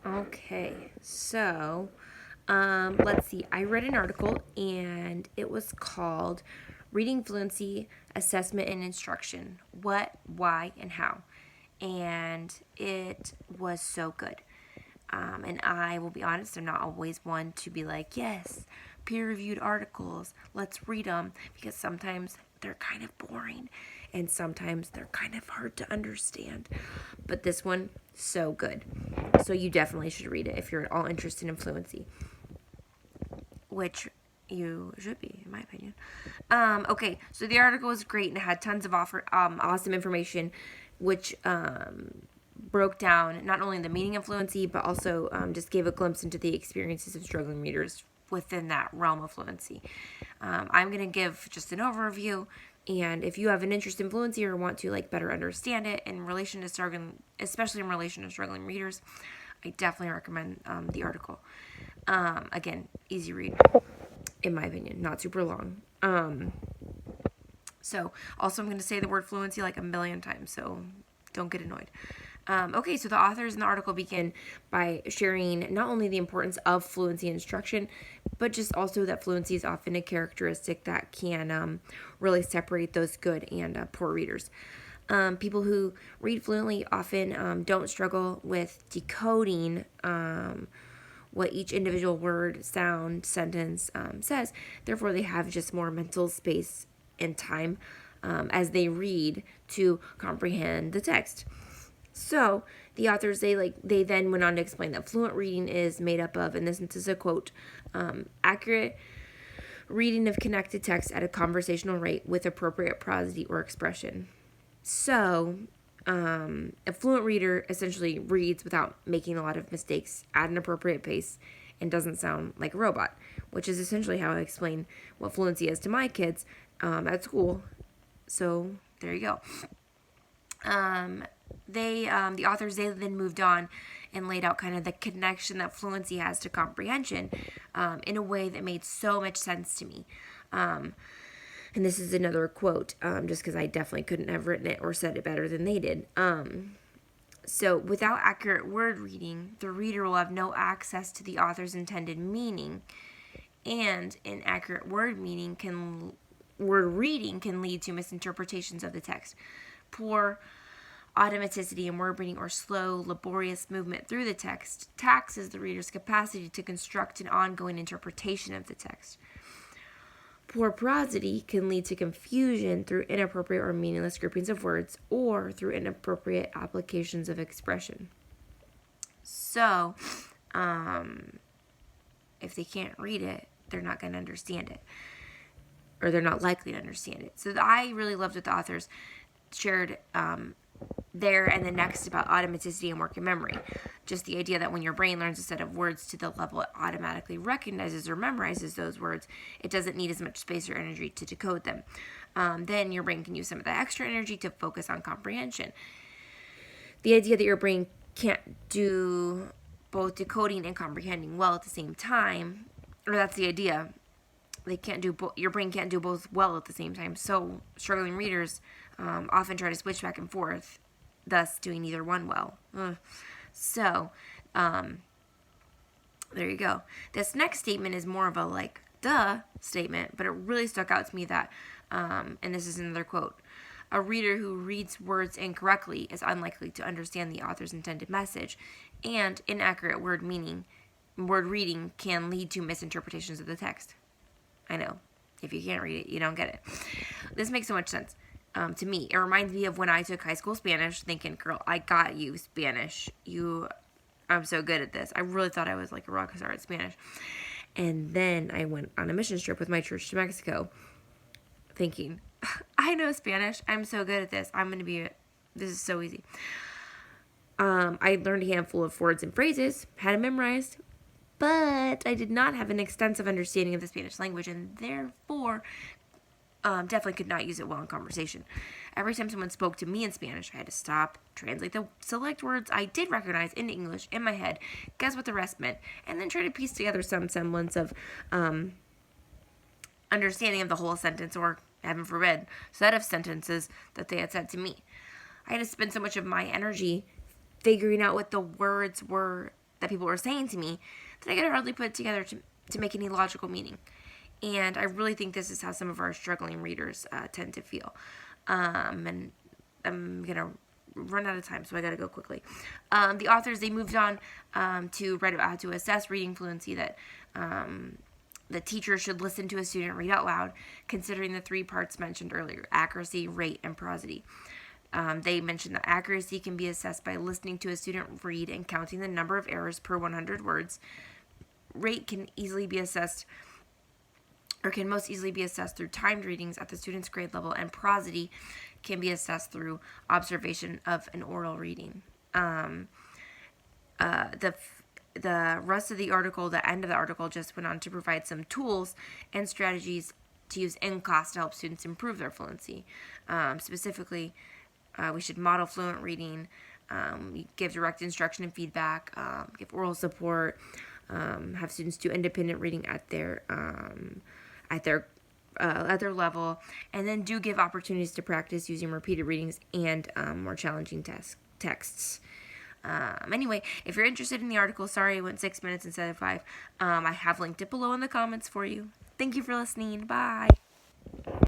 Okay, so let's see. I read an article and it was called Reading Fluency Assessment and Instruction: What, Why, and How. And it was so good. And I will be honest, I'm not always one to be like, yes, peer reviewed articles, let's read them, because sometimes they're kind of boring and sometimes they're kind of hard to understand. But this one, so good. So you definitely should read it if you're at all interested in fluency, which you should be, in my opinion. Okay, so the article was great and it had tons of awesome information, which broke down not only the meaning of fluency, but also just gave a glimpse into the experiences of struggling readers within that realm of fluency. I'm going to give just an overview, and if you have an interest in fluency or want to like better understand it in relation to struggling, especially in relation to struggling readers, I definitely recommend the article. Again, easy read, in my opinion, not super long. So, also, I'm going to say the word fluency like a million times, so don't get annoyed. Okay, so the authors in the article begin by sharing not only the importance of fluency instruction, but just also that fluency is often a characteristic that can really separate those good and poor readers. People who read fluently often don't struggle with decoding what each individual word, sound, sentence says. Therefore, they have just more mental space and time as they read to comprehend the text. So the authors they then went on to explain that fluent reading is made up of, and this is a quote, accurate reading of connected text at a conversational rate with appropriate prosody or expression. So a fluent reader essentially reads without making a lot of mistakes at an appropriate pace and doesn't sound like a robot, which is essentially how I explain what fluency is to my kids at school. So there you go. The authors they then moved on and laid out kind of the connection that fluency has to comprehension in a way that made so much sense to me. And this is another quote, just because I definitely couldn't have written it or said it better than they did. So, without accurate word reading, the reader will have no access to the author's intended meaning, and inaccurate word reading can lead to misinterpretations of the text. Poor automaticity in word reading or slow, laborious movement through the text taxes the reader's capacity to construct an ongoing interpretation of the text. Poor prosody can lead to confusion through inappropriate or meaningless groupings of words or through inappropriate applications of expression. So, if they can't read it, they're not going to understand it, or they're not likely to understand it. So I really loved what the authors shared there and the next about automaticity and working memory. Just the idea that when your brain learns a set of words to the level it automatically recognizes or memorizes those words, it doesn't need as much space or energy to decode them. Then your brain can use some of that extra energy to focus on comprehension. The idea that your brain can't do both decoding and comprehending well at the same time, or that's the idea. Your brain can't do both well at the same time. So struggling readers often try to switch back and forth, thus doing either one well. So, there you go. This next statement is more of a like, duh statement, but it really stuck out to me that, and this is another quote, a reader who reads words incorrectly is unlikely to understand the author's intended message, and inaccurate word reading can lead to misinterpretations of the text. I know. If you can't read it, you don't get it. This makes so much sense to me. It reminds me of when I took high school Spanish, thinking, girl, I got you, Spanish. I'm so good at this. I really thought I was like a rock star at Spanish. And then I went on a mission trip with my church to Mexico, thinking, I know Spanish. I'm so good at this. This is so easy. I learned a handful of words and phrases, had them memorized, but I did not have an extensive understanding of the Spanish language, and therefore definitely could not use it well in conversation. Every time someone spoke to me in Spanish, I had to stop, translate the select words I did recognize into English in my head, guess what the rest meant, and then try to piece together some semblance of understanding of the whole sentence, or, heaven forbid, set of sentences that they had said to me. I had to spend so much of my energy figuring out what the words were that people were saying to me that I could hardly put it together to make any logical meaning. And I really think this is how some of our struggling readers tend to feel. And I'm going to run out of time, so I got to go quickly. The authors, they moved on to write about how to assess reading fluency, that the teacher should listen to a student read out loud, considering the 3 parts mentioned earlier: accuracy, rate, and prosody. They mentioned that accuracy can be assessed by listening to a student read and counting the number of errors per 100 words. Rate can easily be assessed, or can most easily be assessed, through timed readings at the student's grade level, and prosody can be assessed through observation of an oral reading. The rest of the article, the end of the article, just went on to provide some tools and strategies to use in class to help students improve their fluency. Specifically, we should model fluent reading, give direct instruction and feedback, give oral support, have students do independent reading at their level, and then do give opportunities to practice using repeated readings and more challenging texts. Anyway, if you're interested in the article, sorry I went 6 minutes instead of 5. I have linked it below in the comments for you. Thank you for listening. Bye.